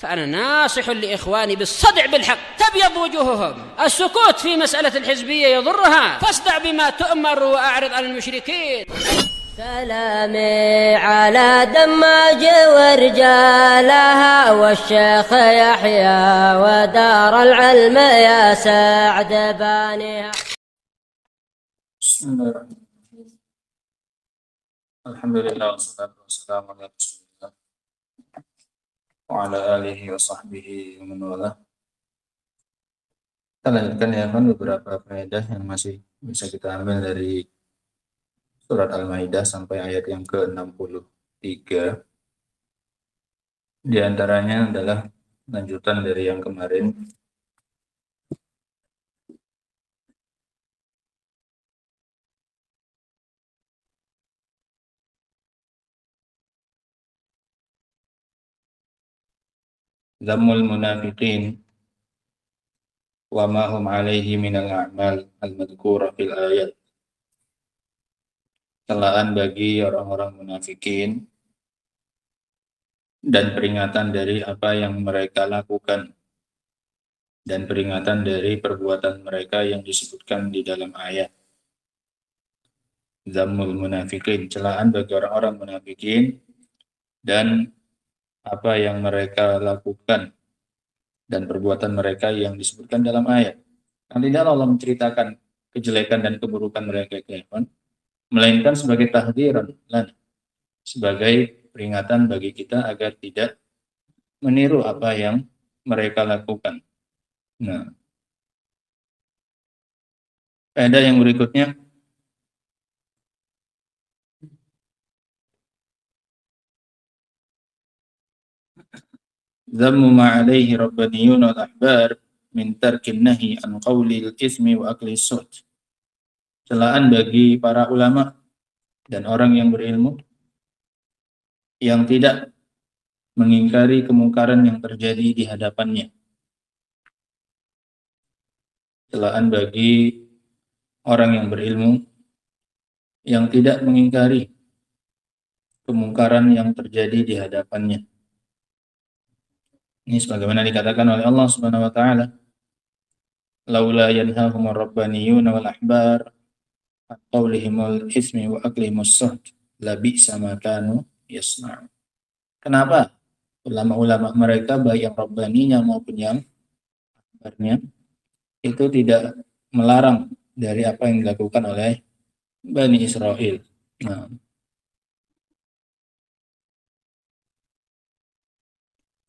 فأنا ناصح لإخواني بالصدع بالحق. تبيض وجوههم، السكوت في مسألة الحزبية يضرها، فاصدع بما تؤمر وأعرض عن المشركين. سلامي على دماج ورجالها والشيخ يحيى ودار العلم يا سعد بانيها. بسم الله الرحمن الرحيم. الحمد لله والصلاة والسلام على رسول الله وعلى آله وصحبه ومن والاه. Kita lanjutkan ya kan beberapa faedah yang masih bisa kita ambil dari surat Al-Maidah sampai ayat yang ke-63. Di antaranya adalah lanjutan dari yang kemarin. Dhammul munafiqin wa ma hum alaihi minal a'mal al-madhkura fil ayat. Celaan bagi orang-orang munafikin dan peringatan dari apa yang mereka lakukan dan peringatan dari perbuatan mereka yang disebutkan di dalam ayat. Dhammul munafiqin, celaan bagi orang-orang munafikin dan apa yang mereka lakukan dan perbuatan mereka yang disebutkan dalam ayat. Nanti Allah menceritakan kejelekan dan keburukan mereka, melainkan sebagai tahdziran, sebagai peringatan bagi kita agar tidak meniru apa yang mereka lakukan. Nah, faedah yang berikutnya, dhammu ma alaihi rabbaniyun wal ahbar min tarkin nahi an qawlil ismi wa akli suht. Celaan bagi para ulama dan orang yang berilmu yang tidak mengingkari kemungkaran yang terjadi di hadapannya. Celaan bagi orang yang berilmu yang tidak mengingkari kemungkaran yang terjadi di hadapannya. Ini sebagaimana dikatakan oleh Allah Subhanahu wa taala, laula yanhahumur rabbaniyun wal ahbar an qawlihimul ismi wa aklimus suht labi'sa ma kanu yasna'un. Kenapa ulama-ulama mereka baik yang rabbaninya maupun yang ahbarnya itu tidak melarang dari apa yang dilakukan oleh Bani Israel. Nah,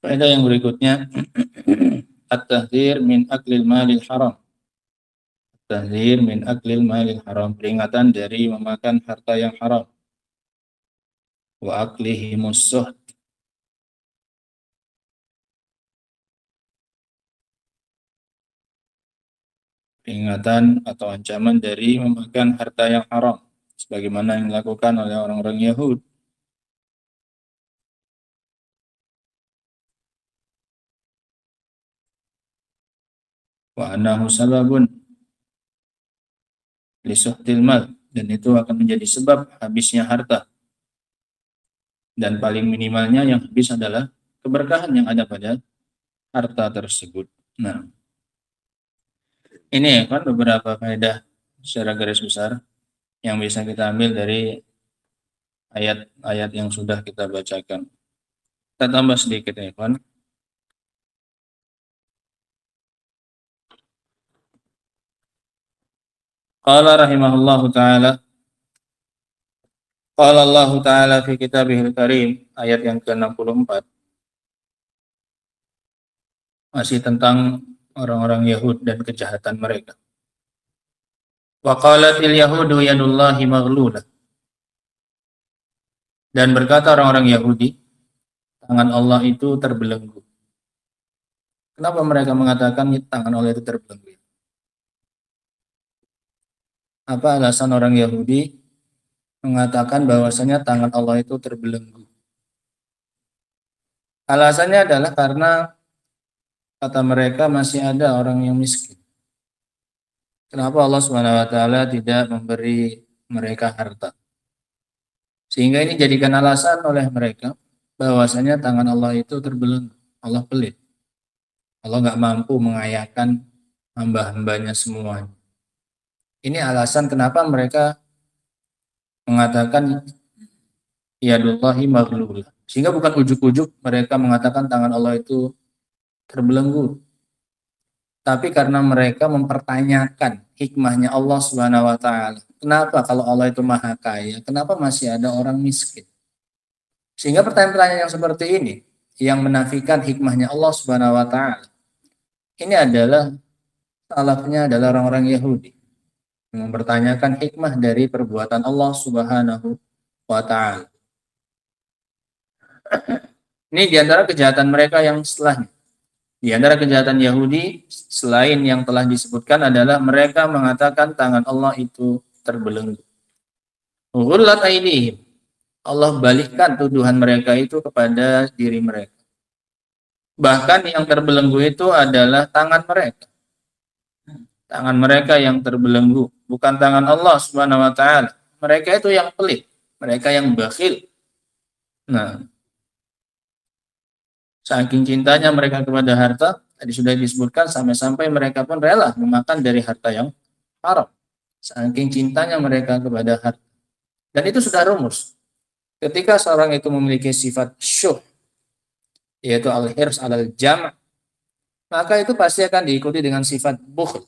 faedah yang berikutnya, at-tahdzir min aklil malil haram. At-tahdzir min aklil malil haram, peringatan dari memakan harta yang haram. Wa aklihimus suht, peringatan atau ancaman dari memakan harta yang haram, sebagaimana yang dilakukan oleh orang-orang Yahudi. Wa annahu sababun li suhtil mal, dan itu akan menjadi sebab habisnya harta. Dan paling minimalnya yang habis adalah keberkahan yang ada pada harta tersebut. Nah, ini kan beberapa faedah secara garis besar yang bisa kita ambil dari ayat-ayat yang sudah kita bacakan. Kita tambah sedikit ya, kan? Qala rahimahullahu ta'ala, qala Allah ta'ala fi kitabihil karim, ayat yang ke-64, masih tentang orang-orang Yahud dan kejahatan mereka. Wa qalatil yahudu yadullahi maghlulah, dan berkata orang-orang Yahudi, tangan Allah itu terbelenggu. Kenapa mereka mengatakan tangan Allah itu terbelenggu? Apa alasan orang Yahudi mengatakan bahwasanya tangan Allah itu terbelenggu? Alasannya adalah karena kata mereka masih ada orang yang miskin. Kenapa Allah Subhanahu wa taala tidak memberi mereka harta? Sehingga ini jadikan alasan oleh mereka bahwasanya tangan Allah itu terbelenggu. Allah pelit. Allah nggak mampu mengayakan hamba-hambanya semuanya. Ini alasan kenapa mereka mengatakan yadullahi maghlulah. Sehingga bukan ujuk-ujuk mereka mengatakan tangan Allah itu terbelenggu. Tapi karena mereka mempertanyakan hikmahnya Allah Subhanahu wa taala. Kenapa kalau Allah itu maha kaya, kenapa masih ada orang miskin? Sehingga pertanyaan-pertanyaan yang seperti ini yang menafikan hikmahnya Allah Subhanahu wa taala. Ini adalah salafnya adalah orang-orang Yahudi yang mempertanyakan hikmah dari perbuatan Allah Subhanahu wa taala. Ini diantara kejahatan mereka yang setelahnya. Di antara kejahatan Yahudi selain yang telah disebutkan adalah mereka mengatakan tangan Allah itu terbelenggu. Ghullat aydihim. Allah balikkan tuduhan mereka itu kepada diri mereka. Bahkan yang terbelenggu itu adalah tangan mereka. Tangan mereka yang terbelenggu, bukan tangan Allah Subhanahu wa taala. Mereka itu yang pelit, mereka yang bakhil. Nah, saking cintanya mereka kepada harta, tadi sudah disebutkan sampai-sampai mereka pun rela memakan dari harta yang haram. Saking cintanya mereka kepada harta. Dan itu sudah rumus. Ketika seorang itu memiliki sifat syuh, yaitu al-hirs alal jam', maka itu pasti akan diikuti dengan sifat bukhl.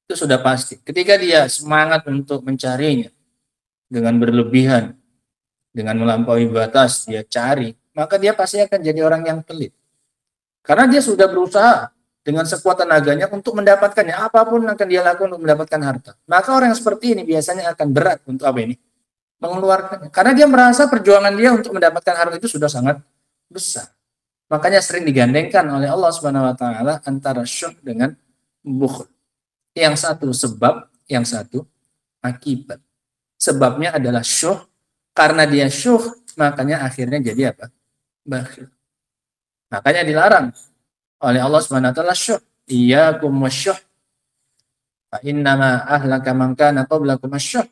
Itu sudah pasti. Ketika dia semangat untuk mencarinya dengan berlebihan, dengan melampaui batas, dia cari, maka dia pasti akan jadi orang yang pelit. Karena dia sudah berusaha dengan sekuat tenaganya untuk mendapatkannya. Apapun akan dia lakukan untuk mendapatkan harta. Maka orang yang seperti ini biasanya akan berat untuk apa ini? Mengeluarkannya. Karena dia merasa perjuangan dia untuk mendapatkan harta itu sudah sangat besar. Makanya sering digandengkan oleh Allah Subhanahu wa taala antara syuh dengan bukhl. Yang satu sebab, yang satu akibat. Sebabnya adalah syuh, karena dia syuh, makanya akhirnya jadi apa? Bakhil. Makanya dilarang oleh Allah Subhanahu wa taala syuh. Iyyakum wasyuh. Fa innama ahlaka man kana qablakum asyuh.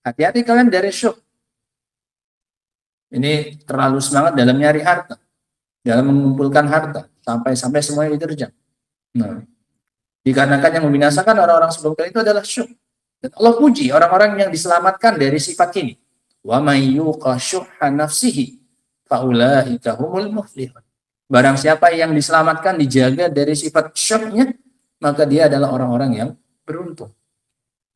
Hati-hati kalian dari syuh. Ini terlalu semangat dalam nyari harta, dalam mengumpulkan harta, sampai semuanya diterjang. Nah, dikarenakan yang membinasakan orang-orang sebelum kalian itu adalah syuh. Dan Allah puji orang-orang yang diselamatkan dari sifat ini. Wa may yuqa syuhha nafsihi fa ulaika humul muflihun. Barang siapa yang diselamatkan, dijaga dari sifat syuhnya, maka dia adalah orang-orang yang beruntung.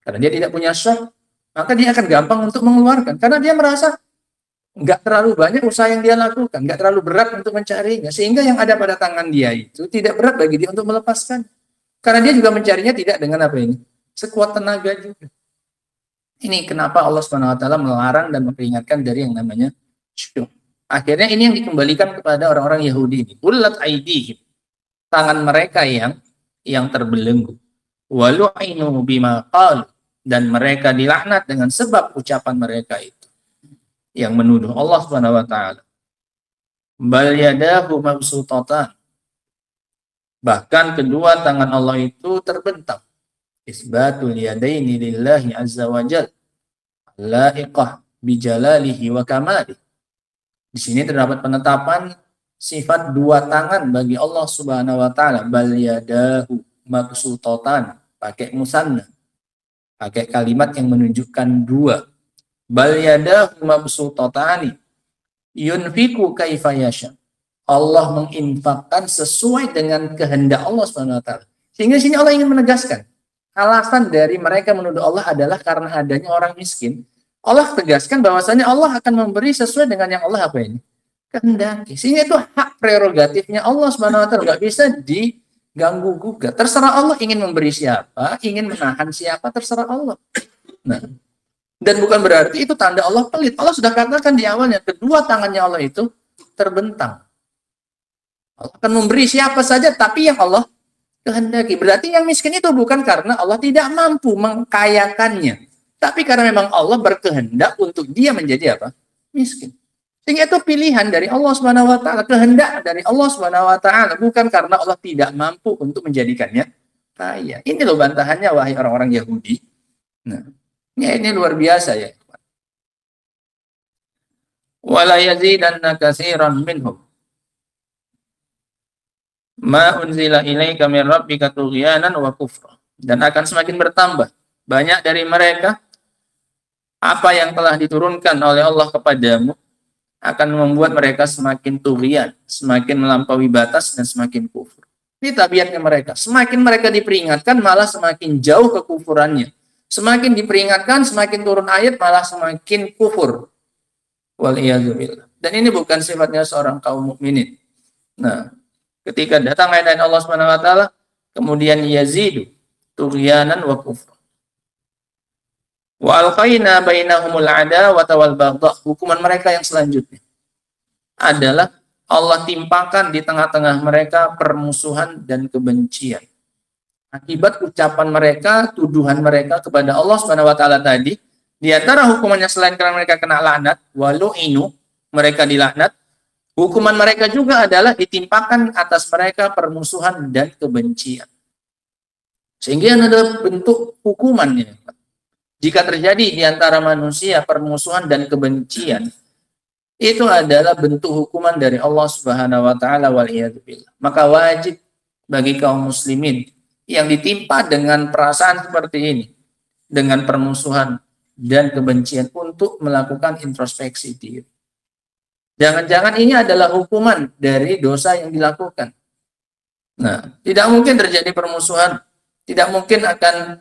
Karena dia tidak punya syuh, maka dia akan gampang untuk mengeluarkan. Karena dia merasa nggak terlalu banyak usaha yang dia lakukan, nggak terlalu berat untuk mencarinya. Sehingga yang ada pada tangan dia itu tidak berat bagi dia untuk melepaskan. Karena dia juga mencarinya tidak dengan apa ini? Sekuat tenaga juga. Ini kenapa Allah Subhanahu wa taala melarang dan memperingatkan dari yang namanya syuh. Akhirnya ini yang dikembalikan kepada orang-orang Yahudi ini. Ullat aidihim. Tangan mereka yang terbelenggu. Walu'inu bima qalu. Dan mereka dilaknat dengan sebab ucapan mereka itu. Yang menuduh Allah Subhanahu wa taala. Bal yadahu mabsutatan. Bahkan kedua tangan Allah itu terbentang. Isbatul yadaini lillahi azza wa jalla. Laiqah bijalalihi wa kamalihi. Di sini terdapat penetapan sifat dua tangan bagi Allah Subhanahu wa taala. Bal yadahu mabsutatan. Pakai musanna. Pakai kalimat yang menunjukkan dua. Bal yadahu mabsutatani yunfiku kaifa yasha. Allah menginfakkan sesuai dengan kehendak Allah Subhanahu wa taala. Sehingga sini Allah ingin menegaskan alasan dari mereka menuduh Allah adalah karena adanya orang miskin. Allah tegaskan bahwasanya Allah akan memberi sesuai dengan yang Allah apa ini? Kehendaki. Sehingga itu hak prerogatifnya Allah Subhanahu wa taala, enggak bisa diganggu gugat. Terserah Allah ingin memberi siapa, ingin menahan siapa, terserah Allah. Nah, dan bukan berarti itu tanda Allah pelit. Allah sudah katakan di awalnya, kedua tangannya Allah itu terbentang. Allah akan memberi siapa saja, tapi yang Allah kehendaki. Berarti yang miskin itu bukan karena Allah tidak mampu mengkayakannya, tapi karena memang Allah berkehendak untuk dia menjadi apa? Miskin. Sehingga itu pilihan dari Allah Subhanahu wa taala, kehendak dari Allah Subhanahu wa taala, bukan karena Allah tidak mampu untuk menjadikannya kaya. Ini loh bantahannya wahai orang-orang Yahudi. Nah, ini luar biasa ya. Wala yazidanna katsiran minhum. ma unzila ilaika min rabbika tughyanan wa kufra. Dan akan semakin bertambah banyak dari mereka apa yang telah diturunkan oleh Allah kepadamu akan membuat mereka semakin tughyan, semakin melampaui batas dan semakin kufur. Ini tabiatnya mereka. Semakin mereka diperingatkan malah semakin jauh kekufurannya. Semakin diperingatkan, semakin turun ayat malah semakin kufur. Waliyadzubillah. Dan ini bukan sifatnya seorang kaum mukminin. Nah, ketika datang ayat Allah Subhanahu wa taala, kemudian yazidu tughyanan wa kufra. Wa alqaina bainahumul adawata wal baghdha. Hukuman mereka yang selanjutnya adalah Allah timpakan di tengah-tengah mereka permusuhan dan kebencian. Akibat ucapan mereka, tuduhan mereka kepada Allah Subhanahu wa taala tadi, di antara hukumannya selain karena mereka kena laknat, walu'inu, mereka dilaknat, hukuman mereka juga adalah ditimpakan atas mereka permusuhan dan kebencian. Sehingga ada bentuk hukumannya. Jika terjadi di antara manusia permusuhan dan kebencian, itu adalah bentuk hukuman dari Allah Subhanahu wa taala waliyadzubillah. Maka wajib bagi kaum muslimin yang ditimpa dengan perasaan seperti ini, dengan permusuhan dan kebencian, untuk melakukan introspeksi diri. Jangan-jangan ini adalah hukuman dari dosa yang dilakukan. Nah, tidak mungkin terjadi permusuhan, tidak mungkin akan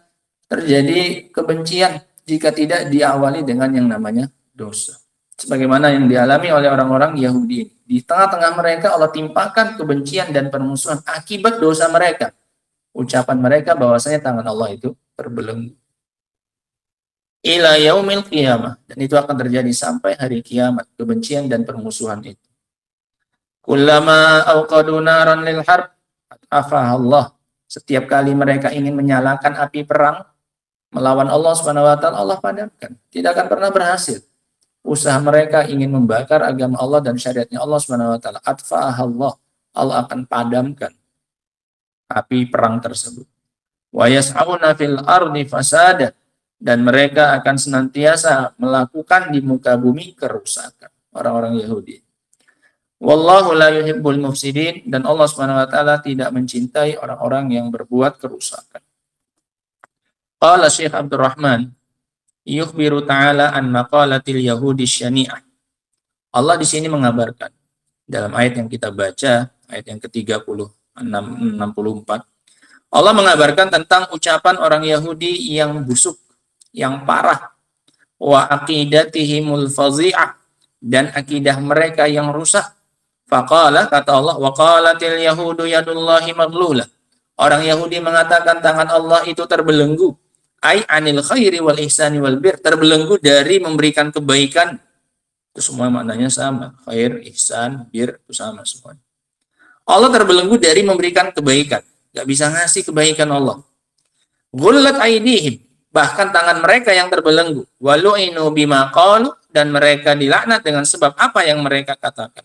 terjadi kebencian jika tidak diawali dengan yang namanya dosa. Sebagaimana yang dialami oleh orang-orang Yahudi. Di tengah-tengah mereka Allah timpakan kebencian dan permusuhan akibat dosa mereka. Ucapan mereka bahwasanya tangan Allah itu terbelenggu. Ila yaumil qiyamah. Dan itu akan terjadi sampai hari kiamat. Kebencian dan permusuhan itu. Kullama awqadu naran lil harb afahallah. Setiap kali mereka ingin menyalakan api perang melawan Allah Subhanahu wa taala, Allah padamkan. Tidak akan pernah berhasil. Usaha mereka ingin membakar agama Allah dan syariatnya Allah Subhanahu wa taala, atfa'ahallah, Allah akan padamkan api perang tersebut. Wa yas'auna fil ardi fasada, dan mereka akan senantiasa melakukan di muka bumi kerusakan, orang-orang Yahudi. Wallahu la yuhibbul mufsidin, dan Allah Subhanahu wa taala tidak mencintai orang-orang yang berbuat kerusakan. Qala Syekh Abdurrahman yukhbiru ta'ala an maqalatil yahudi syani'ah. Allah di sini mengabarkan dalam ayat yang kita baca, ayat yang ke-64, Allah mengabarkan tentang ucapan orang Yahudi yang busuk, yang parah, wa aqidatihimul fazi'ah, dan akidah mereka yang rusak. Faqala, kata Allah, wa qalatil yahudu yadullahi maglulah. Orang Yahudi mengatakan tangan Allah itu terbelenggu. Ai anil khairi wal ihsani wal bir, terbelenggu dari memberikan kebaikan. Itu semua maknanya sama. Khair, ihsan, bir, itu sama semua. Allah terbelenggu dari memberikan kebaikan. Gak bisa ngasih kebaikan Allah. Ghullat aidihim, bahkan tangan mereka yang terbelenggu. Walu'inu bima qalu, dan mereka dilaknat dengan sebab apa yang mereka katakan.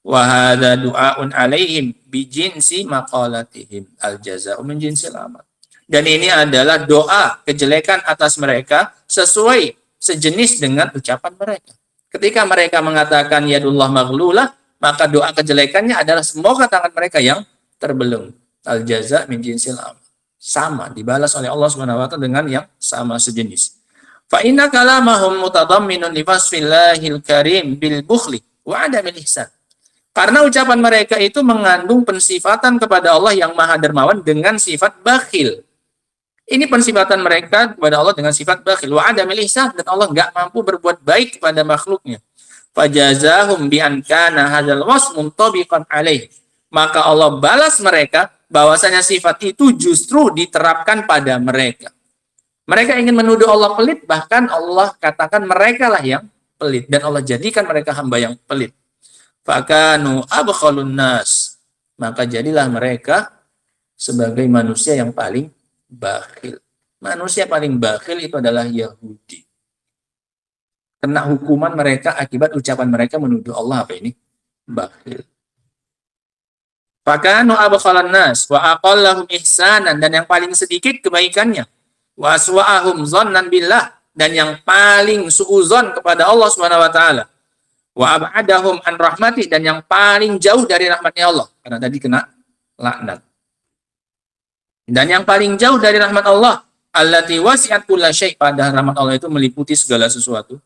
Wa hadza du'aun alaihim bi jinsi maqalatihim, al jazaa'u min jinsil amal. Dan ini adalah doa kejelekan atas mereka sesuai sejenis dengan ucapan mereka. Ketika mereka mengatakan yadullah maghlulah, maka doa kejelekannya adalah semoga tangan mereka yang terbelenggu. Al jaza' min jinsil amal. Sama, dibalas oleh Allah Subhanahu wa taala dengan yang sama sejenis. Fa inna kalamahum mutadamminun li fasfillahil karim bil bukhli wa adamil ihsan. Karena ucapan mereka itu mengandung pensifatan kepada Allah yang Maha Dermawan dengan sifat bakhil. Ini pensifatan mereka kepada Allah dengan sifat bakhil. Wa adamil ihsan, dan Allah enggak mampu berbuat baik kepada makhluknya. Fajazahum bi an kana hadzal wasf muntabiqan alaih. Maka Allah balas mereka bahwasanya sifat itu justru diterapkan pada mereka. Mereka ingin menuduh Allah pelit, bahkan Allah katakan mereka lah yang pelit, dan Allah jadikan mereka hamba yang pelit. Fakanu abkhalun nas, maka jadilah mereka sebagai manusia yang paling bakhil. Manusia paling bakhil itu adalah Yahudi. Kena hukuman mereka akibat ucapan mereka menuduh Allah apa ini? Bakhil. Fakanu abkhalan nas wa aqallahum ihsanan, dan yang paling sedikit kebaikannya. Wa aswa'ahum dhannan billah, dan yang paling suudzon kepada Allah Subhanahu wa taala. Wa ab'adahum an rahmatih, dan yang paling jauh dari rahmatnya Allah. Karena tadi kena laknat. Dan yang paling jauh dari rahmat Allah, allati wasi'at kulla syai', padahal rahmat Allah itu meliputi segala sesuatu.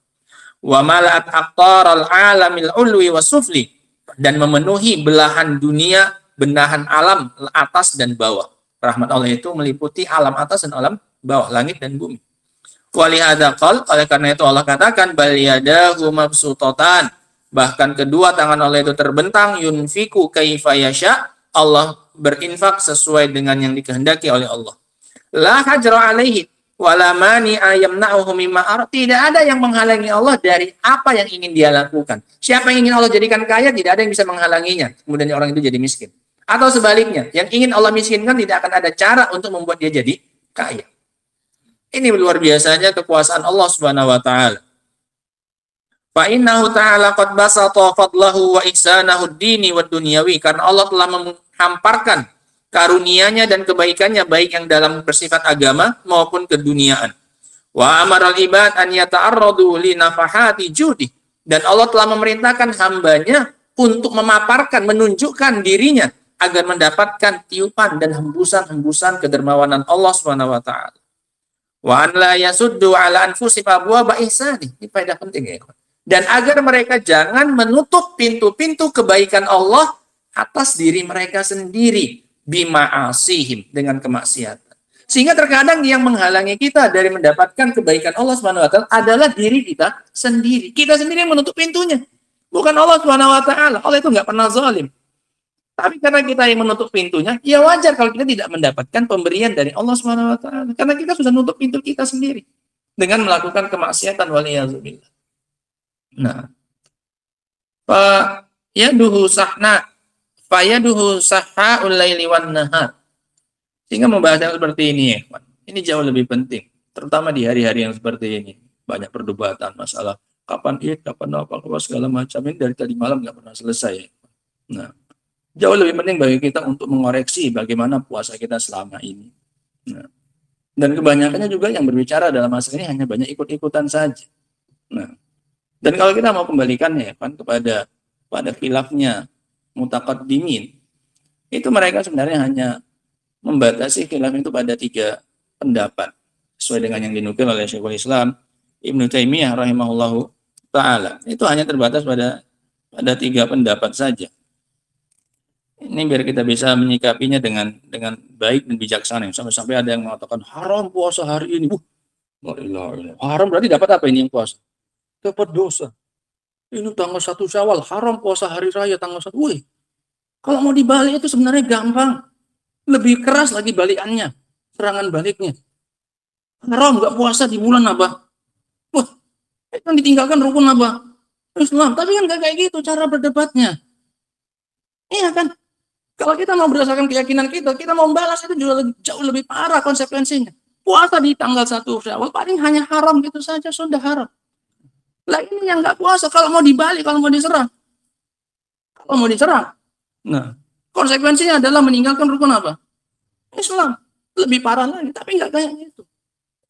Wa mala'at aqtaral alamil ulwi wasufli, dan memenuhi belahan dunia, benahan alam atas dan bawah. Rahmat Allah itu meliputi alam atas dan alam bawah, langit dan bumi. Walihada qal, oleh karena itu Allah katakan bal yadahu mabsutatan, bahkan kedua tangan Allah itu terbentang, yunfiku kaifa yasha, Allah berinfak sesuai dengan yang dikehendaki oleh Allah. La hajra alaihi wala mani ayamna'uhu mimma ar, tidak ada yang menghalangi Allah dari apa yang ingin dia lakukan. Siapa yang ingin Allah jadikan kaya, tidak ada yang bisa menghalanginya, kemudian orang itu jadi miskin. Atau sebaliknya, yang ingin Allah miskinkan tidak akan ada cara untuk membuat dia jadi kaya. Ini luar biasanya kekuasaan Allah Subhanahu wa taala. Fa innahu ta'ala qad basata fadlahu wa ihsanahu ad-dini wad dunyawi, karena Allah telah menghamparkan karunia-Nya dan kebaikannya, baik yang dalam bersifat agama maupun keduniaan. Wa amaral ibad an yata'arradu li nafahati judi, dan Allah telah memerintahkan hambanya untuk memaparkan, menunjukkan dirinya agar mendapatkan tiupan dan hembusan-hembusan kedermawanan Allah Subhanahu wa taala. Wa an la yasuddu ala anfusihim abwaaba ihsani. Ini faedah penting ya. Dan agar mereka jangan menutup pintu-pintu kebaikan Allah atas diri mereka sendiri, bima'asihim, dengan kemaksiatan. Sehingga terkadang yang menghalangi kita dari mendapatkan kebaikan Allah Subhanahu wa taala adalah diri kita sendiri. Kita sendiri yang menutup pintunya. Bukan Allah Subhanahu wa taala. Allah itu nggak pernah zalim. Tapi karena kita yang menutup pintunya, ya wajar kalau kita tidak mendapatkan pemberian dari Allah Subhanahu wa taala. Karena kita sudah menutup pintu kita sendiri dengan melakukan kemaksiatan, waliyazubillah. Nah, fa yaduhu sahna fa yaduhu sahaul laili wan nahar. Sehingga membahas yang seperti ini ya, ini jauh lebih penting, terutama di hari-hari yang seperti ini. Banyak perdebatan masalah kapan Id, kapan apa segala macam, ini dari tadi malam nggak pernah selesai. Nah, jauh lebih penting bagi kita untuk mengoreksi bagaimana puasa kita selama ini. Nah, dan kebanyakannya juga yang berbicara dalam masalah ini hanya banyak ikut-ikutan saja. Nah, dan kalau kita mau kembalikannya kan kepada khilafnya mutaqaddimin, itu mereka sebenarnya hanya membatasi khilaf itu pada 3 pendapat sesuai dengan yang dinukil oleh Syekhul Islam Ibnu Taimiyah rahimahullahu taala. Itu hanya terbatas pada 3 pendapat saja. Ini biar kita bisa menyikapinya dengan baik dan bijaksana. Sampai ada yang mengatakan haram puasa hari ini. Haram berarti dapat apa ini yang puasa? Dapat dosa. Ini tanggal 1 Syawal, haram puasa hari raya tanggal 1. Wih, kalau mau dibalik itu sebenarnya gampang. Lebih keras lagi balikannya, serangan baliknya. Haram nggak puasa di bulan apa? Wah, itu ditinggalkan rukun apa? Islam. Tapi kan nggak kayak gitu cara berdebatnya. Iya kan? Kalau kita mau berdasarkan keyakinan kita mau membalas itu juga jauh lebih parah konsekuensinya. Puasa di tanggal 1 Syawal paling hanya haram gitu saja, sudah haram. Lah ini yang nggak puasa, kalau mau dibalik, kalau mau diserang. Nah, konsekuensinya adalah meninggalkan rukun apa? Islam. Lebih parah lagi, tapi nggak kayak gitu.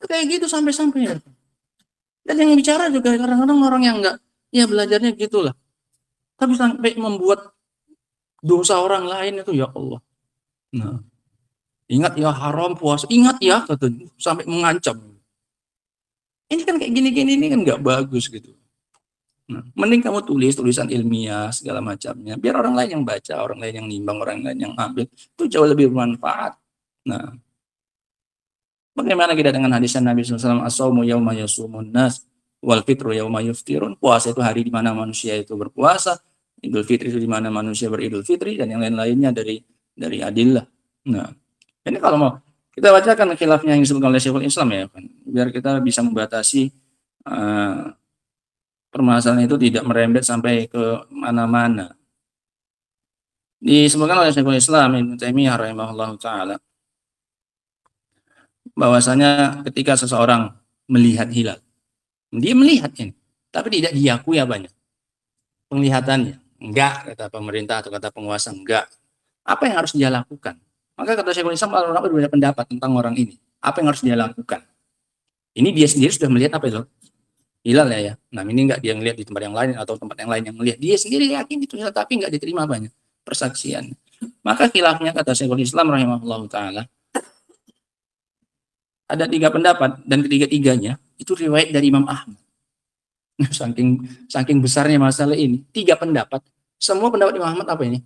Kayak gitu sampai-sampai. Dan yang bicara juga kadang-kadang orang yang nggak, ya belajarnya gitulah. Tapi sampai membuat dosa orang lain itu, ya Allah. Nah, ingat ya haram puasa, ingat ya, katanya, sampai mengancam. Ini kan kayak gini-gini ini kan nggak bagus gitu. Nah, mending kamu tulis tulisan ilmiah segala macamnya, biar orang lain yang baca, orang lain yang nimbang, orang lain yang ambil, itu jauh lebih bermanfaat. Nah, bagaimana kita dengan hadis Nabi SAW, as-shaumu yauma yasumun nas wal fitru yauma yuftirun. Puasa itu hari di mana manusia itu berpuasa, Idul Fitri itu di mana manusia beridul fitri, dan yang lain-lainnya dari adillah. Nah, ini kalau mau kita bacakan khilafnya yang disebutkan oleh Syekhul Islam ya, kan? Biar kita bisa membatasi permasalahan itu tidak merembet sampai ke mana-mana. Disebutkan oleh Syekhul Islam Ibnu Taimiyah rahimahullahu taala bahwasanya ketika seseorang melihat hilal, dia melihat ini, tapi tidak diakui apanya? Penglihatannya. Enggak, kata pemerintah atau kata penguasa, enggak. Apa yang harus dia lakukan? Maka kata Syekhul Islam, orang berbeda pendapat tentang orang ini. Apa yang harus dia lakukan? Ini dia sendiri sudah melihat apa itu? Hilal ya. Nah, ini enggak dia melihat di tempat yang lain atau tempat yang lain yang melihat. Dia sendiri yakin itu hilal, tapi enggak diterima apanya? persaksian. Maka khilafnya kata Syekhul Islam rahimahullahu taala ada 3 pendapat dan ketiga-tiganya itu riwayat dari Imam Ahmad. Saking besarnya masalah ini, 3 pendapat. Semua pendapat Imam Ahmad apa ini?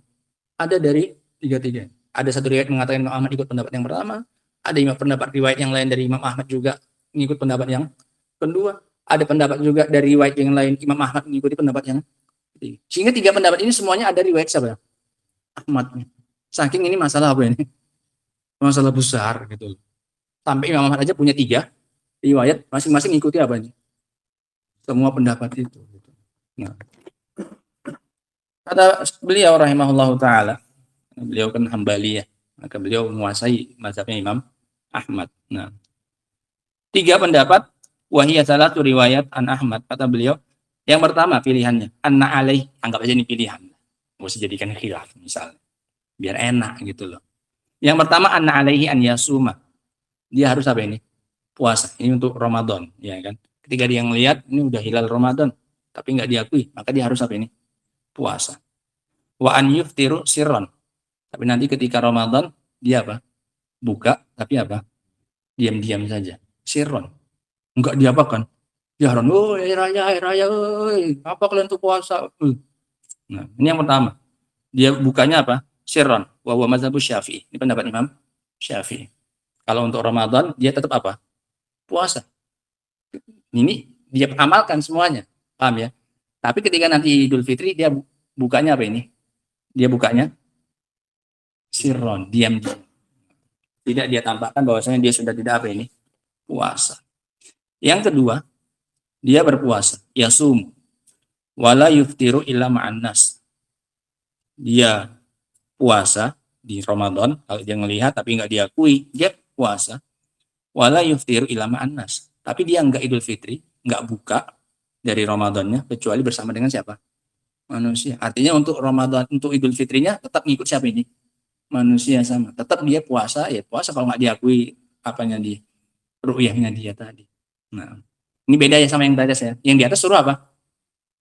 Ada dari tiga-tiga. Ada satu riwayat mengatakan Imam Ahmad ikut pendapat yang pertama, ada pendapat riwayat yang lain dari Imam Ahmad juga mengikut pendapat yang kedua, ada pendapat juga dari riwayat yang lain Imam Ahmad mengikuti pendapat yang ketiga. Sehingga 3 pendapat ini semuanya ada riwayat siapa? Ahmad. Saking ini masalah apa ini? Masalah besar gitu. Sampai Imam Ahmad aja punya 3 riwayat, masing-masing ikuti apa ini? Semua pendapat itu. Nah, kata beliau rahimahullahu taala, beliau kan Hambali ya, maka beliau menguasai mazhabnya Imam Ahmad. Nah, 3 pendapat, wahiyya salatu riwayat an Ahmad, kata beliau. Yang pertama pilihannya, anna alaih, anggap aja ini pilihan. Nggak usah jadikan khilaf misalnya. Biar enak gitu loh. Yang pertama anna alaihi an yasuma. Dia harus apa ini? Puasa. Ini untuk Ramadan, ya kan? Ketika dia ngelihat ini udah hilal Ramadan, tapi nggak diakui, maka dia harus apa ini? Puasa. Wa an yuftiru sirron. Tapi nanti ketika Ramadan dia apa? Buka, tapi apa? Diam-diam saja. Sirron. Enggak diapakan. Diharon, raya, apa kalian tuh puasa? Nah, ini yang pertama. Dia bukanya apa? Sirron. Wa huwa mazhabus Syafi'i. Ini pendapat Imam Syafi'i. Kalau untuk Ramadan dia tetap apa? Puasa. Ini dia amalkan semuanya. Paham ya? Tapi ketika nanti Idul Fitri dia bukanya apa ini? Dia bukanya sirron, diam-diam. Tidak dia tampakkan bahwasanya dia sudah tidak apa ini? Puasa. Yang kedua, dia berpuasa, yasum wala yuftiru illa ma'an nas. Dia puasa di Ramadan, kalau dia melihat tapi nggak diakui, dia puasa. Wala yuftiru illa ma'an nas. Tapi dia nggak Idul Fitri, nggak buka dari Ramadannya kecuali bersama dengan siapa? Manusia. Artinya untuk Ramadan, untuk Idul Fitrinya tetap ngikut siapa ini? Manusia sama. Tetap dia puasa, ya puasa kalau nggak diakui apanya dia, ru'yahnya dia tadi. Nah, ini beda ya sama yang di atas ya. Yang di atas suruh apa?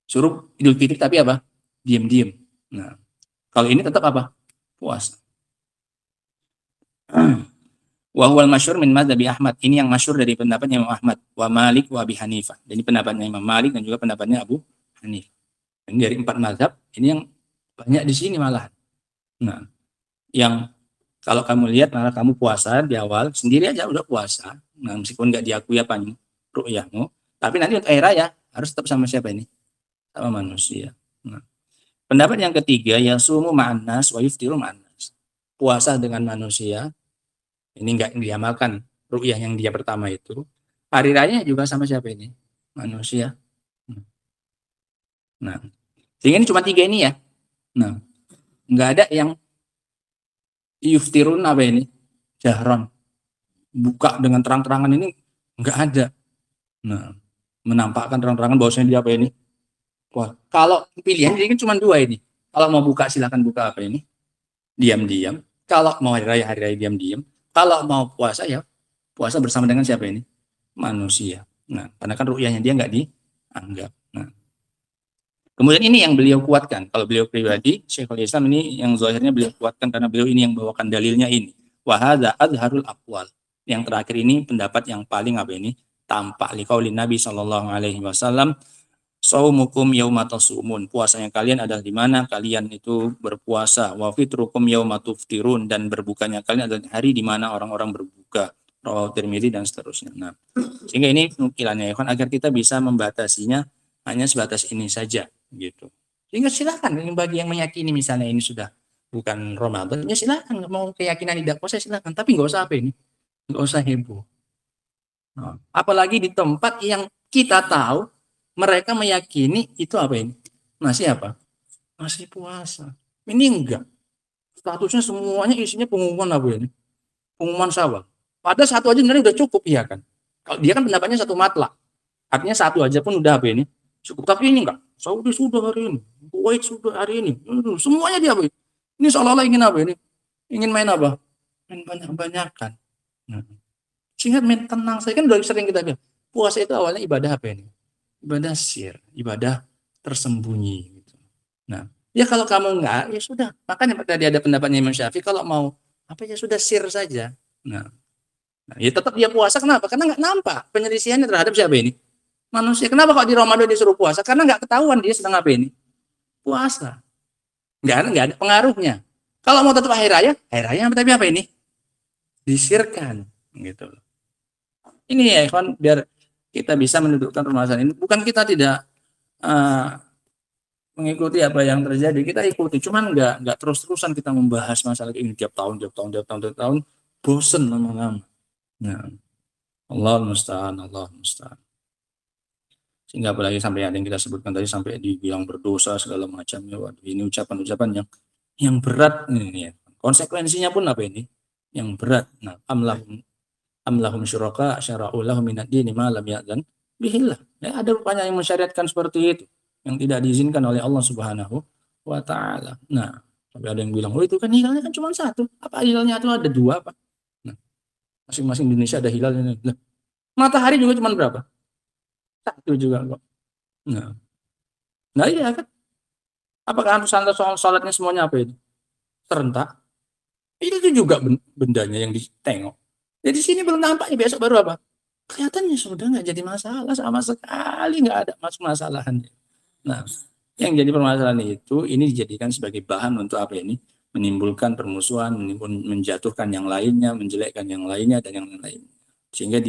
Suruh Idul Fitri tapi apa? Diam-diam. Nah, kalau ini tetap apa? Puasa. Wa huwal masyhur min madzhabi Ahmad. Ini yang masyhur dari pendapatnya Imam Ahmad, wa Malik wa Abi Hanifah. Jadi pendapatnya Imam Malik dan juga pendapatnya Abu Hanifah. Ini dari 4 mazhab, ini yang banyak di sini malah. Nah, yang kalau kamu lihat malah kamu puasa di awal sendiri aja udah puasa. Nah, meskipun nggak diakui apa nih ru'yahmu, tapi nanti untuk air raya harus tetap sama siapa ini? Sama manusia. Nah, pendapat yang ketiga, yasumu ma'an nas wa yuftiru ma'an nas. Puasa dengan manusia. Ini nggak diamalkan ru'yah yang dia pertama itu. Hari raya juga sama siapa ini? Manusia. Nah, sehingga ini cuma 3 ini ya. Nah, nggak ada yang yuftirun apa ini? Jahron. Buka dengan terang-terangan ini nggak ada. Nah, menampakkan terang-terangan bahwasanya dia apa ini? Wah, kalau pilihan ini cuma 2 ini. Kalau mau buka silakan buka apa ini? Diam-diam. Kalau mau hari raya diam-diam. Kalau mau puasa ya puasa bersama dengan siapa ini? Manusia. Nah, karena kan ru'yahnya dia nggak dianggap. Nah, kemudian ini yang beliau kuatkan. Kalau beliau pribadi, Syekhul Islam ini yang zahirnya beliau kuatkan karena beliau ini yang bawakan dalilnya ini. Wa hadza azharul aqwal. Yang terakhir ini pendapat yang paling apa ini? Tampak liqaulin Nabi sallallahu alaihi wasallam, saumukum yauma tasumun. Puasanya kalian adalah di mana kalian itu berpuasa. Wa fitrukum yauma tuftirun, dan berbukanya kalian adalah hari di mana orang-orang berbuka. Rawahu Tirmidzi dan seterusnya. Nah, sehingga ini nukilannya ya kan, agar kita bisa membatasinya hanya sebatas ini saja gitu. Sehingga silakan bagi yang meyakini misalnya ini sudah bukan Ramadan, ya silakan, mau keyakinan tidak puasa silakan, tapi nggak usah apa ini, nggak usah heboh. Nah, apalagi di tempat yang kita tahu mereka meyakini itu apa ini? Masih apa? Masih puasa. Ini enggak. Statusnya semuanya isinya pengumuman apa ini? Pengumuman Syawal. Padahal 1 aja sebenarnya udah cukup, iya kan? Kalau dia kan pendapatnya 1 matla. Artinya 1 aja pun udah apa ini? Cukup. Tapi ini enggak. Saudi sudah hari ini. Kuwait sudah hari ini. Semuanya dia apa ini? Ini seolah-olah ingin apa ini? Ingin main apa? Main banyak-banyakan. Nah, sehingga main tenang. Saya kan udah sering kita bilang. Puasa itu awalnya ibadah apa ini? Ibadah sir, ibadah tersembunyi gitu. Nah, Ya kalau kamu enggak, ya sudah. Makanya tadi ada pendapatnya Imam Syafi'i, kalau mau apa ya sudah sir saja. Nah, ya tetap dia puasa, kenapa? Karena nggak nampak penyelisihannya terhadap siapa ini? Manusia. Kenapa kok di Ramadan disuruh puasa? Karena nggak ketahuan dia sedang apa ini? Puasa. Nggak ada pengaruhnya. Kalau mau tetap hari raya tapi apa ini? Disirkan. Gitu. Ini ya, Ikhwan, biar kita bisa mendudukkan permasalahan ini. Bukan kita tidak mengikuti apa yang terjadi, kita ikuti. Cuman nggak terus-terusan kita membahas masalah ini tiap tahun, bosen lama-lama. Nah, Allah musta'an. Sehingga apalagi sampai ada yang kita sebutkan tadi sampai dibilang berdosa segala macamnya. Waduh, ini ucapan-ucapan yang berat ini ya. Konsekuensinya pun apa ini? Yang berat. Nah, amlahum syuraka syara'u lahum minad dini ma lam ya'zan bihillah. Ya, ada rupanya yang mensyariatkan seperti itu yang tidak diizinkan oleh Allah Subhanahu wa taala. Nah, sampai ada yang bilang, "Oh, itu kan hilalnya kan cuma satu. Apa hilalnya itu ada dua apa?" Nah, masing-masing Indonesia ada hilal ini. Matahari juga cuma berapa? Satu juga kok. Nah iya kan? Apakah harus sholatnya semuanya apa itu? Serentak? Itu juga bendanya yang ditengok. Jadi sini belum nampak, besok baru apa? Kelihatannya sudah nggak jadi masalah sama sekali, nggak ada masalahannya. Nah, yang jadi permasalahan itu ini dijadikan sebagai bahan untuk apa ini? Menimbulkan permusuhan, menjatuhkan yang lainnya, menjelekkan yang lainnya dan yang lainnya. Sehingga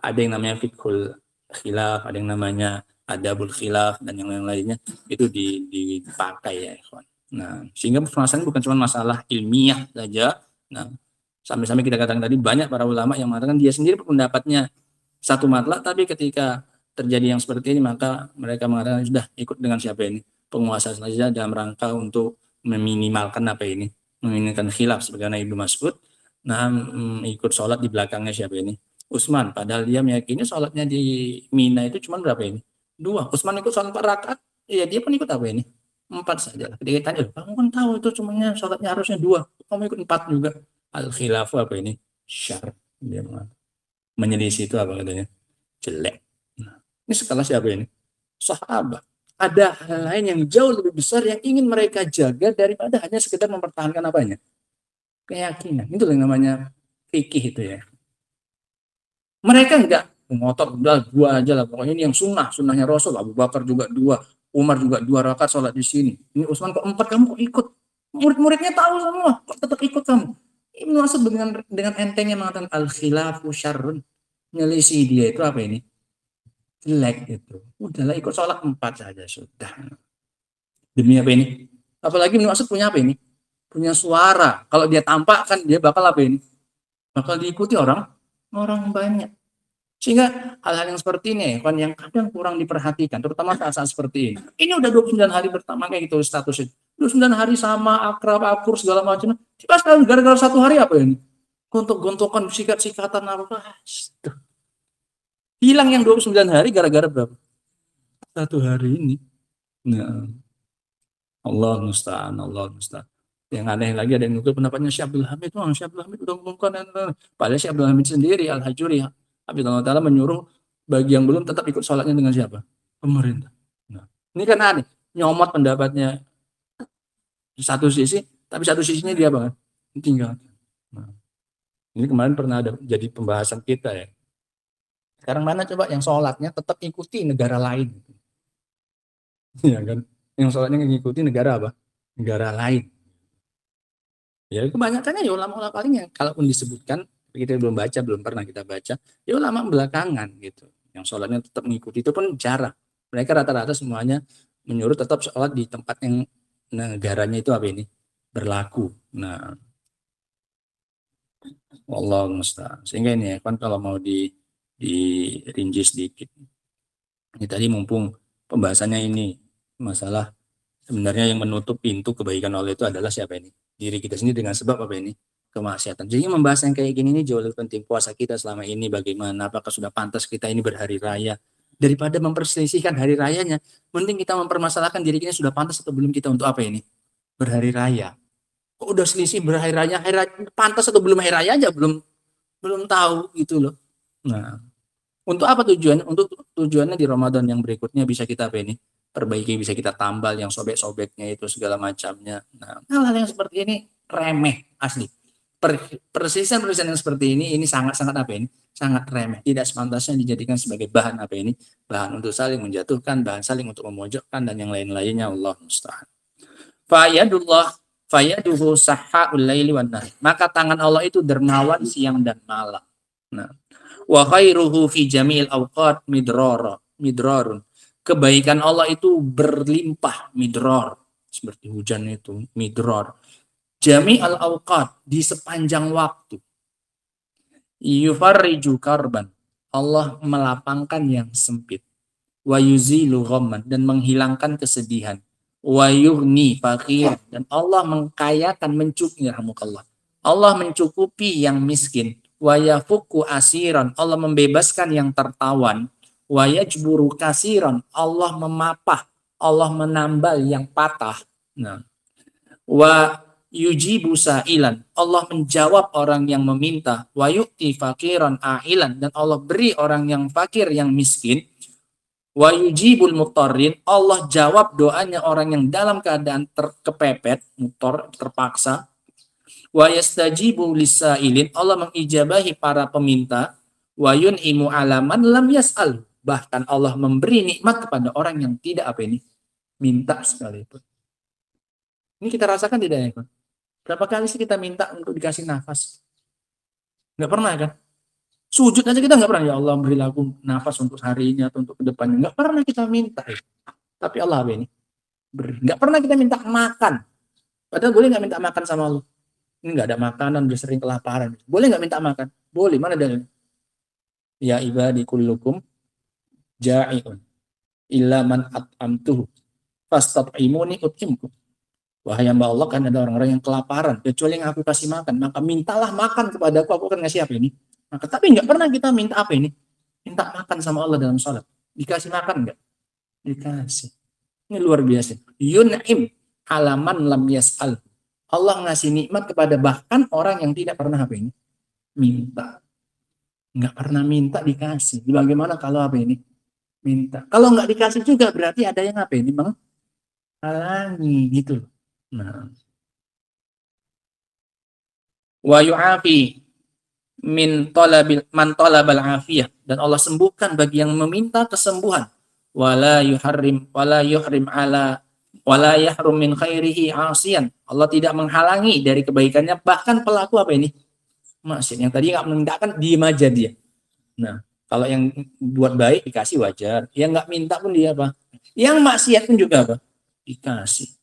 ada yang namanya fiqhul khilaf, ada yang namanya adabul khilaf dan yang lain-lainnya itu dipakai ya, ikhwan. Nah, sehingga permasalahan bukan cuma masalah ilmiah saja. Nah, sampai-sampai kita katakan tadi banyak para ulama yang mengatakan dia sendiri pendapatnya satu matlab, tapi ketika terjadi yang seperti ini maka mereka mengatakan sudah ikut dengan siapa ini? Penguasa saja dalam rangka untuk meminimalkan apa ini? Meminimalkan khilaf sebagaimana Ibnu Mas'ud. Nah, ikut sholat di belakangnya siapa ini? Utsman, padahal dia meyakini sholatnya di Mina itu cuma berapa ini? 2. Utsman ikut sholat 4 rakaat, ya dia pun ikut apa ini? 4 saja. Ketika ditanya, kamu kan tahu itu cuma sholatnya harusnya 2, kamu ikut 4 juga. Al-khilafu apa ini? Syar. Dia menyelisih itu apa katanya? Jelek. Nah, ini skala siapa ini? Sahabat. Ada hal lain yang jauh lebih besar yang ingin mereka jaga daripada hanya sekedar mempertahankan apanya? Keyakinan. Itu yang namanya fikih itu ya. Mereka enggak ngotot, udah 2 aja lah. Pokoknya ini yang sunnahnya Rasul. Abu Bakar juga 2, Umar juga 2 rakaat sholat di sini. Ini Utsman kok 4, kamu kok ikut? Murid-muridnya tahu semua, kok tetap ikut kamu? Ibnu Mas'ud dengan entengnya mengatakan al-khilafu syarrun. Nyelisih dia itu apa ini? Jelek itu. Udahlah ikut sholat 4 saja sudah. Demi apa ini? Apalagi Ibnu Mas'ud punya apa ini? Punya suara. Kalau dia tampak kan dia bakal apa ini? Bakal diikuti orang banyak. Sehingga hal-hal yang seperti ini kan yang kadang kurang diperhatikan, terutama saat-saat seperti ini. Ini udah 29 hari pertama kayak gitu statusnya. 29 hari sama akur segala macam. Tiba sekarang gara-gara 1 hari apa ini? Gontok-gontokan, sikat-sikatan apa? Hilang yang 29 hari gara-gara berapa? 1 hari ini. Nah, Allah musta'an. Yang aneh lagi ada yang nukil pendapatnya Syekh Abdul Hamid. Syekh Abdul Hamid udah ngomongkan. Padahal Syekh Abdul Hamid sendiri Al-Hajuri Habibullah Ta'ala menyuruh bagi yang belum tetap ikut sholatnya dengan siapa? Pemerintah. Nah, ini kan aneh. Nyomot pendapatnya di satu sisi, tapi satu sisinya dia apa kan? Tinggal. Nah, ini kemarin pernah ada jadi pembahasan kita ya. Sekarang mana coba yang sholatnya tetap ikuti negara lain? Ya kan? Yang sholatnya ngikuti negara apa? Negara lain. Ya kebanyakannya ya ulama-ulama paling yang kalaupun disebutkan kita belum pernah kita baca, ya ulama belakangan gitu. Yang sholatnya tetap mengikuti itu pun jarang. Mereka rata-rata semuanya menyuruh tetap sholat di tempat yang negaranya itu apa ini? Berlaku. Nah, wallahu musta'an. Sehingga ini ya kan kalau mau dirinci sedikit. Ini tadi mumpung pembahasannya ini masalah sebenarnya yang menutup pintu kebaikan Allah itu adalah siapa ini? Diri kita sendiri dengan sebab apa ini? Kemaksiatan. Jadi membahas yang kayak gini ini jauh lebih penting. Puasa kita selama ini bagaimana? Apakah sudah pantas kita ini berhari raya? Daripada memperselisihkan hari rayanya, mending kita mempermasalahkan diri kita sudah pantas atau belum kita untuk apa ini? Berhari raya. Kok udah selisih berhari raya, pantas atau belum hari raya aja belum tahu gitu loh. Nah, untuk apa tujuannya? Untuk tujuannya di Ramadan yang berikutnya bisa kita apa ini? perbaiki, bisa kita tambal yang sobek-sobeknya itu segala macamnya. Nah, hal-hal yang seperti ini remeh asli. Persisian-persisian yang seperti ini sangat-sangat apa ini? Sangat remeh. Tidak sepantasnya dijadikan sebagai bahan apa ini? Bahan untuk saling menjatuhkan, bahan saling untuk memojokkan dan yang lain-lainnya. Allah musta'an. Fayaduhu sahhaul laili wan nahar. Maka tangan Allah itu dermawan siang dan malam. Nah, wa khairuhu fi jami'il awqat midrarun. Kebaikan Allah itu berlimpah, midrar. Seperti hujan itu, midrar. Jami'al awqat, di sepanjang waktu. Yufarriju karban. Allah melapangkan yang sempit. Wa yuzilu ghamman, dan menghilangkan kesedihan. Wa yughni faqir, dan Allah mengkayakan, mencukupi, Allah mencukupi yang miskin. Wa yafuku asiran, Allah membebaskan yang tertawan. Wa yajburu kasiran, Allah memapah, Allah menambal yang patah. Nah, wa yujibu sa'ilan, Allah menjawab orang yang meminta. Wa yu'ti fakiran a'ilan, dan Allah beri orang yang fakir, yang miskin. Wa yujibul mutarrin, Allah jawab doanya orang yang dalam keadaan terkepepet, terpaksa. Wa yastajibu lisa'ilin, Allah mengijabahi para peminta. Wa yun'imu alaman lam yas'al, bahkan Allah memberi nikmat kepada orang yang tidak apa ini? Minta sekalipun. Ini kita rasakan tidak ya? Berapa kali sih kita minta untuk dikasih nafas? Nggak pernah kan? Sujud aja kita nggak pernah, ya Allah berilah aku nafas untuk hari ini atau untuk kedepannya. Nggak pernah kita minta. Tapi Allah apa ini? Beri. Nggak pernah kita minta makan. Padahal boleh nggak minta makan sama Allah? Ini nggak ada makanan, udah sering kelaparan. Boleh nggak minta makan? Boleh. Mana dalilnya? Ya ibadi kullukum ja'iun illa man at'amtuhu fastat'imuni ut'imkum. Wahai hamba Allah, kan ada orang-orang yang kelaparan, kecuali yang aku kasih makan, maka mintalah makan kepadaku, aku akan ngasih apa ini? Maka tapi nggak pernah kita minta apa ini? Minta makan sama Allah dalam sholat. Dikasih makan nggak? Dikasih. Ini luar biasa. Yun'im alaman lam yas'al. Allah ngasih nikmat kepada bahkan orang yang tidak pernah apa ini? Minta. Nggak pernah minta dikasih. Bagaimana kalau apa ini? Minta. Kalau nggak dikasih juga berarti ada yang apa ini? Menghalangi gitu. Nah. Wa yu'afi min talabil man talabal afiyah, dan Allah sembuhkan bagi yang meminta kesembuhan. Wala yuhrim min khairihi asiyan. Allah tidak menghalangi dari kebaikannya bahkan pelaku apa ini? Maksiat. Yang tadi nggak memintakan, diem aja dia. Nah, kalau yang buat baik dikasih wajar, yang nggak minta pun dia apa? Yang maksiat pun juga apa? Dikasih.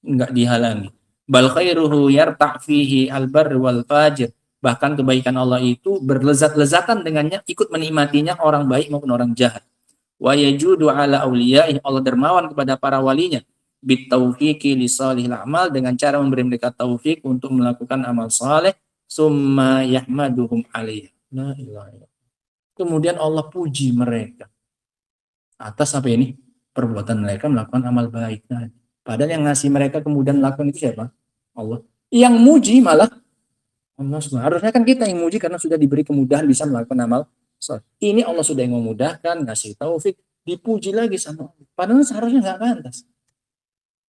Enggak dihalangi. Bal khairuhu yarta' fihi albar wal fajir. Bahkan kebaikan Allah itu berlezat-lezatan dengannya, ikut menikmatinya orang baik maupun orang jahat. Wa yajudu ala awliyaih, Allah dermawan kepada para walinya. Bit taufiqi li salihil amal, dengan cara memberi mereka taufik untuk melakukan amal saleh. Summa yahmaduhum alaihi. La ilaha illallah. Kemudian Allah puji mereka atas apa ini? Perbuatan mereka melakukan amal baik tadi. Padahal yang ngasih mereka kemudian melakukan itu siapa? Allah. Yang muji malah Allah. Harusnya kan kita yang muji karena sudah diberi kemudahan bisa melakukan amal. Ini Allah sudah yang memudahkan, ngasih taufik, dipuji lagi sama Allah. Padahal seharusnya nggak pantas.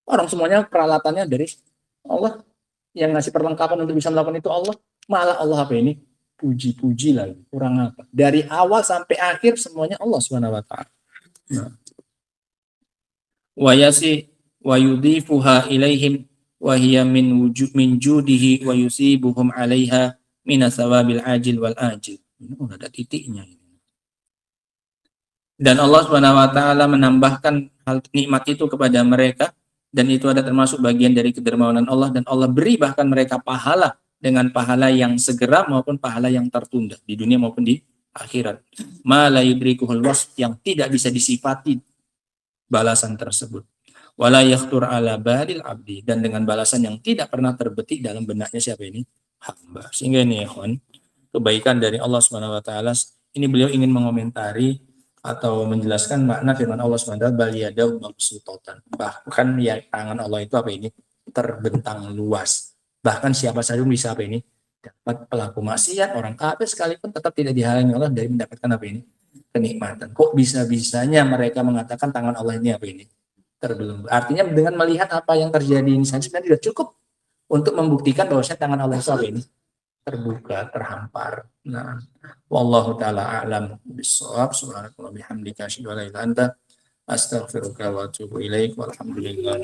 Orang semuanya peralatannya dari Allah. Yang ngasih perlengkapan untuk bisa melakukan itu Allah. Malah Allah apa ini? Puji-puji lagi. Kurang apa? Dari awal sampai akhir semuanya Allah SWT. Nah. Wa yudhifuha ilaihim wa hiya min judihi wa yusibuhum 'alaiha min thawabil ajil wal ajil. Ini udah ada titiknya ini. Dan Allah SWT menambahkan hal nikmat itu kepada mereka, dan itu ada termasuk bagian dari kedermawanan Allah, dan Allah beri bahkan mereka pahala dengan pahala yang segera maupun pahala yang tertunda di dunia maupun di akhirat. Ma la yudrikuhul wasf, yang tidak bisa disifati balasan tersebut. Wala yakhtur ala balil abdi, dan dengan balasan yang tidak pernah terbetik dalam benaknya siapa ini? Hamba. Sehingga ini ikhwan, kebaikan dari Allah SWT. Ini beliau ingin mengomentari atau menjelaskan makna firman Allah SWT, bal yadau mabsutatan. Bahkan ya tangan Allah itu apa ini? Terbentang luas. Bahkan siapa saja bisa apa ini? Dapat pelaku maksiat, orang kafir sekalipun tetap tidak dihalangi Allah dari mendapatkan apa ini? Kenikmatan. Kok bisa-bisanya mereka mengatakan tangan Allah ini apa ini? terbelenggu. Artinya dengan melihat apa yang terjadi ini saja sebenarnya tidak cukup untuk membuktikan bahwasanya tangan Allah ini terbuka, terhampar. Nah, wallahu taala a'lam bissawab. Subhanakallahumma bihamdika asyhadu an la ilaha illa anta astaghfiruka wa atubu ilaik. Walhamdulillah.